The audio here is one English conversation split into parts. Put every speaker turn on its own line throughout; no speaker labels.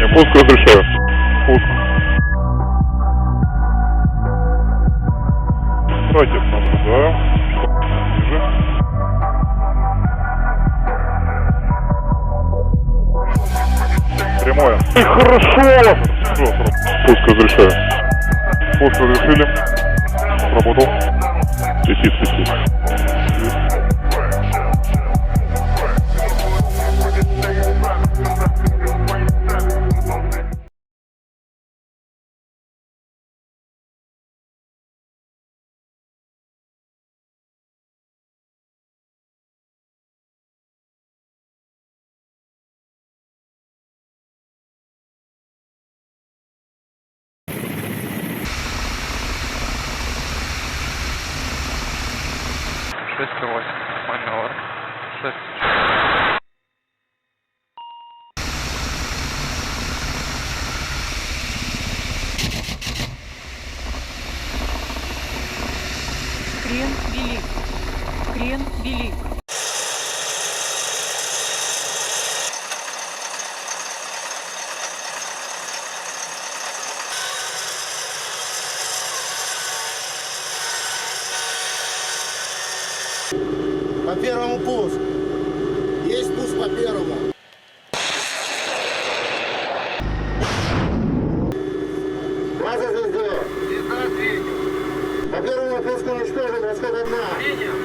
Внимание, пуск разрешаю. Пуск. Давайте наблюдаем. Ниже. Прямое. И хорошо! Пуск разрешаю. Пуск разрешили. Работал. Летит.
Маневр. 6.
Крен велик. Крен велик.
По первому пуск. Есть пуск по первому. База звезда. Звезда, принял. По первому пуску уничтожен, расход одна. Принял.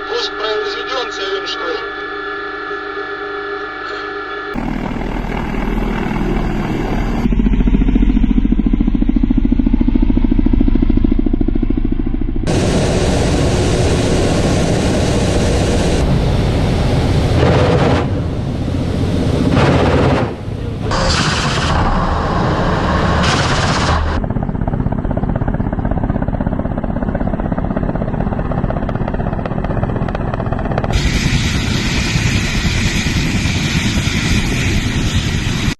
Пуск произведен, цель уничтожен.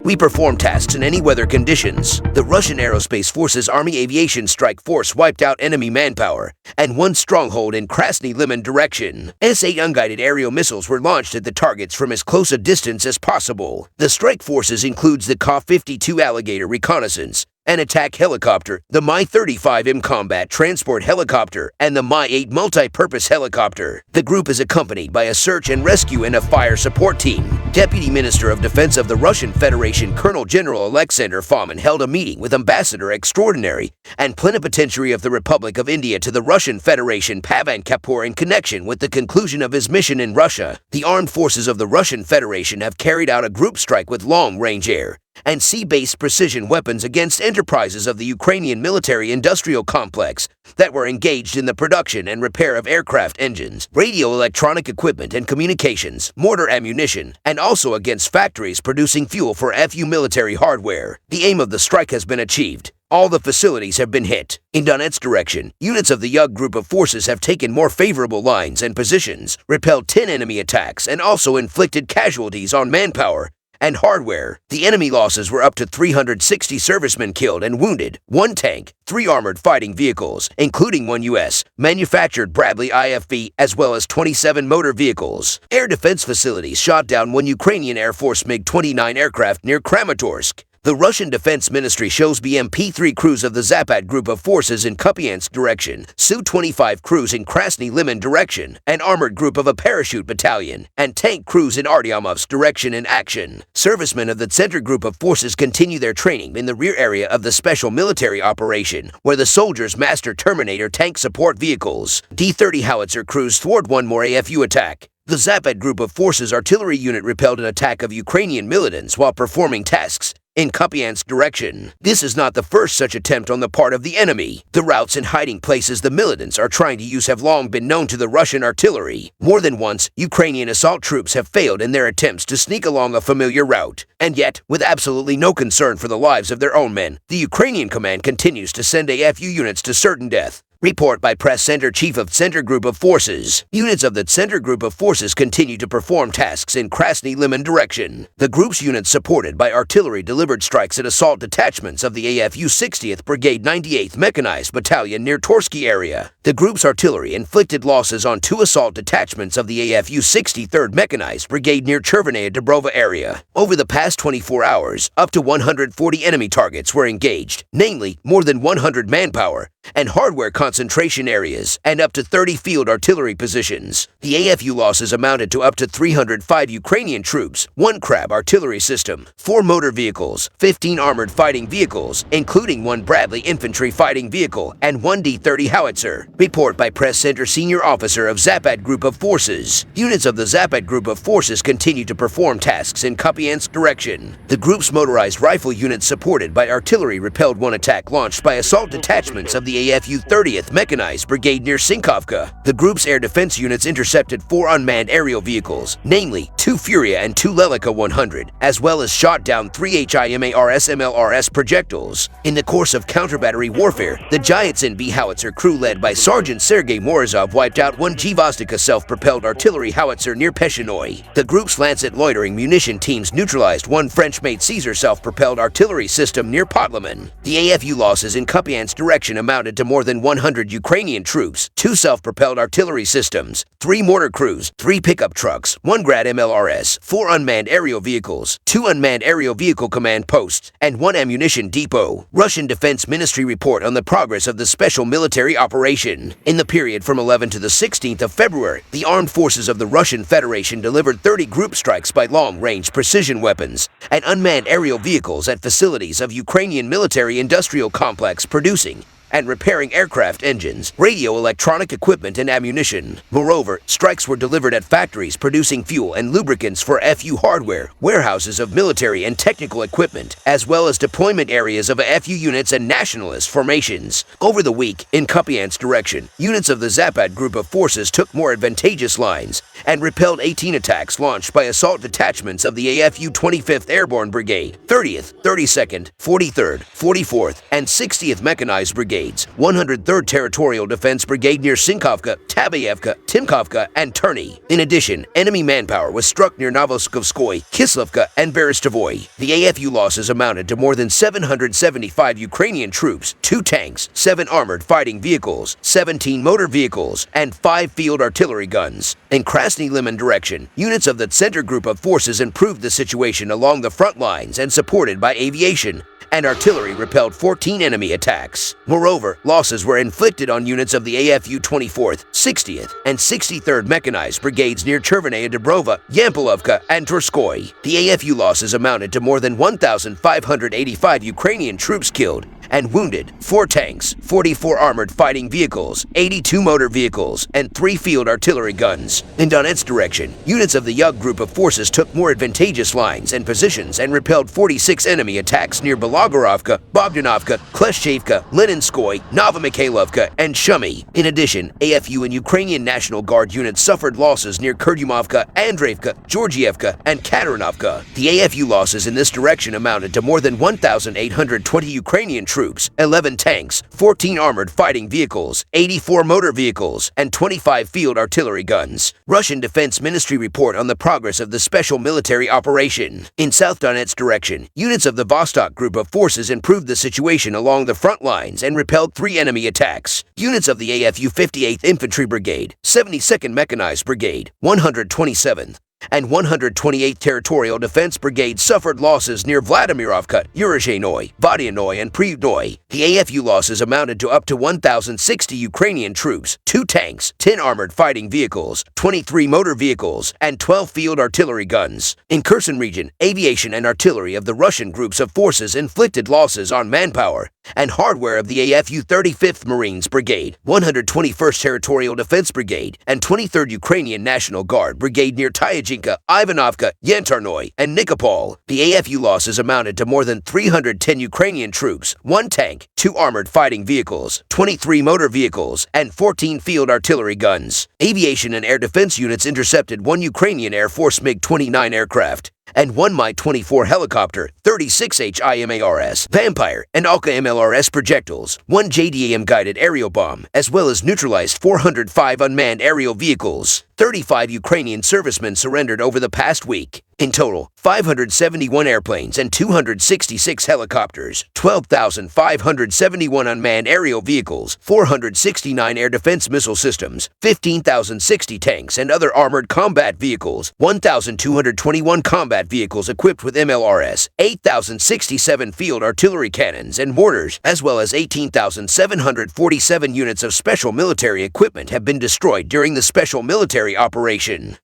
We perform tasks in any weather conditions. The Russian Aerospace Forces Army Aviation Strike Force wiped out enemy manpower and one stronghold in Krasny-Liman direction. S-8 unguided aerial missiles were launched at the targets from as close a distance as possible. The strike forces includes the KA-52 Alligator reconnaissance, an attack helicopter, the Mi-35M combat transport helicopter, and the Mi-8 multi-purpose helicopter. The group is accompanied by a search and rescue and a fire support team. Deputy Minister of Defense of the Russian Federation Colonel General Alexander Fomin held a meeting with Ambassador Extraordinary and Plenipotentiary of the Republic of India to the Russian Federation Pavan Kapoor in connection with the conclusion of his mission in Russia. The armed forces of the Russian Federation have carried out a group strike with long-range air and sea-based precision weapons against enterprises of the Ukrainian military-industrial complex that were engaged in the production and repair of aircraft engines, radio-electronic equipment and communications, mortar ammunition, and also against factories producing fuel for FU military hardware. The aim of the strike has been achieved. All the facilities have been hit. In Donetsk direction, units of the Yug group of forces have taken more favorable lines and positions, repelled 10 enemy attacks, and also inflicted casualties on manpower and hardware. The enemy losses were up to 360 servicemen killed and wounded, 1 tank, 3 armored fighting vehicles, including 1 U.S. manufactured Bradley IFV, as well as 27 motor vehicles. Air defense facilities shot down 1 Ukrainian Air Force MiG-29 aircraft near Kramatorsk. The Russian Defense Ministry shows BMP-3 crews of the Zapad group of forces in Kupiansk direction, Su-25 crews in Krasny-Liman direction, an armored group of a parachute battalion, and tank crews in Artyomovsk direction in action. Servicemen of the Center group of forces continue their training in the rear area of the special military operation, where the soldiers master Terminator tank support vehicles. D-30 howitzer crews thwart 1 more AFU attack. The Zapad group of forces artillery unit repelled an attack of Ukrainian militants while performing tasks in Kupiansk direction. This is not the first such attempt on the part of the enemy. The routes and hiding places the militants are trying to use have long been known to the Russian artillery. More than once, Ukrainian assault troops have failed in their attempts to sneak along a familiar route. And yet, with absolutely no concern for the lives of their own men, the Ukrainian command continues to send AFU units to certain death. Report by Press Center Chief of Center Group of Forces. Units of the Center Group of Forces continue to perform tasks in Krasny Liman direction. The group's units supported by artillery delivered strikes at assault detachments of the AFU 60th Brigade 98th Mechanized Battalion near Torsky area. The group's artillery inflicted losses on 2 assault detachments of the AFU 63rd Mechanized Brigade near Chervenaya Dubrova area. Over the past 24 hours, up to 140 enemy targets were engaged, namely more than 100 manpower and hardware concentration areas, and up to 30 field artillery positions. The AFU losses amounted to up to 305 Ukrainian troops, 1 Crab artillery system, 4 motor vehicles, 15 armored fighting vehicles, including 1 Bradley infantry fighting vehicle, and 1 D-30 howitzer. Report by Press Center Senior Officer of Zapad Group of Forces. Units of the Zapad Group of Forces continue to perform tasks in Kupiansk direction. The group's motorized rifle units supported by artillery repelled 1 attack launched by assault detachments of the AFU 30th Mechanized Brigade near Sinkovka. The group's air defense units intercepted 4 unmanned aerial vehicles, namely 2 Furia and 2 Lelica 100, as well as shot down 3 HIMARS MLRS projectiles. In the course of counter-battery warfare, the Giantsin B howitzer crew led by Sergeant Sergei Morozov wiped out 1 Gvozdyka self-propelled artillery howitzer near Peshinoy. The group's Lancet loitering munition teams neutralized 1 French-made Caesar self-propelled artillery system near Podlaman. The AFU losses in Kupiansk direction amounted to more than 100 Ukrainian troops, 2 self-propelled artillery systems, 3 mortar crews, 3 pickup trucks, 1 Grad MLRS, 4 unmanned aerial vehicles, 2 unmanned aerial vehicle command posts, and 1 ammunition depot. Russian Defense Ministry report on the progress of the special military operation. In the period from 11 to the 16th of February, the armed forces of the Russian Federation delivered 30 group strikes by long-range precision weapons and unmanned aerial vehicles at facilities of Ukrainian military-industrial complex producing and repairing aircraft engines, radio-electronic equipment, and ammunition. Moreover, strikes were delivered at factories producing fuel and lubricants for FU hardware, warehouses of military and technical equipment, as well as deployment areas of FU units and nationalist formations. Over the week, in Kupiansk direction, units of the Zapad Group of Forces took more advantageous lines and repelled 18 attacks launched by assault detachments of the AFU 25th Airborne Brigade, 30th, 32nd, 43rd, 44th, and 60th Mechanized Brigade, 103rd Territorial Defense Brigade near Sinkovka, Tabayevka, Timkovka, and Turney. In addition, enemy manpower was struck near Novoskovskoye, Kislovka, and Berestovoy. The AFU losses amounted to more than 775 Ukrainian troops, 2 tanks, 7 armored fighting vehicles, 17 motor vehicles, and 5 field artillery guns. In Krasny Liman direction, units of the Center Group of Forces improved the situation along the front lines and supported by aviation and artillery repelled 14 enemy attacks. Moreover, losses were inflicted on units of the AFU 24th, 60th, and 63rd Mechanized Brigades near Chervenaya Dubrova, Yampilovka, and Torskoy. The AFU losses amounted to more than 1,585 Ukrainian troops killed and wounded, 4 tanks, 44 armored fighting vehicles, 82 motor vehicles, and 3 field artillery guns. In Donetsk direction, units of the Yug Group of Forces took more advantageous lines and positions and repelled 46 enemy attacks near Belagorovka, Bogdanovka, Kleshchevka, Leninskoy, Novomikhalovka, and Shumy. In addition, AFU and Ukrainian National Guard units suffered losses near Kurdyumovka, Andreevka, Georgievka, and Katarinovka. The AFU losses in this direction amounted to more than 1,820 Ukrainian troops, 11 tanks, 14 armored fighting vehicles, 84 motor vehicles, and 25 field artillery guns. Russian Defense Ministry report on the progress of the special military operation. In South Donetsk direction, units of the Vostok Group of Forces improved the situation along the front lines and repelled 3 enemy attacks. Units of the AFU 58th Infantry Brigade, 72nd Mechanized Brigade, 127th, and 128th Territorial Defense Brigade suffered losses near Vladimirovka, Urozhenoy, Vodianoy, and Privnoy. The AFU losses amounted to up to 1,060 Ukrainian troops, 2 tanks, 10 armored fighting vehicles, 23 motor vehicles, and 12 field artillery guns. In Kherson region, aviation and artillery of the Russian groups of forces inflicted losses on manpower and hardware of the AFU-35th Marines Brigade, 121st Territorial Defense Brigade, and 23rd Ukrainian National Guard Brigade near Tyajinka, Ivanovka, Yantarnoy, and Nikopol. The AFU losses amounted to more than 310 Ukrainian troops, 1 tank, 2 armored fighting vehicles, 23 motor vehicles, and 14 field artillery guns. Aviation and air defense units intercepted 1 Ukrainian Air Force MiG-29 aircraft and 1 Mi-24 helicopter, 36 HIMARS, Vampire, and ALCA MLRS projectiles, 1 JDAM-guided aerial bomb, as well as neutralized 405 unmanned aerial vehicles. 35 Ukrainian servicemen surrendered over the past week. In total, 571 airplanes and 266 helicopters, 12,571 unmanned aerial vehicles, 469 air defense missile systems, 15,060 tanks and other armored combat vehicles, 1,221 combat vehicles equipped with MLRS, 8,067 field artillery cannons and mortars, as well as 18,747 units of special military equipment have been destroyed during the special military operation.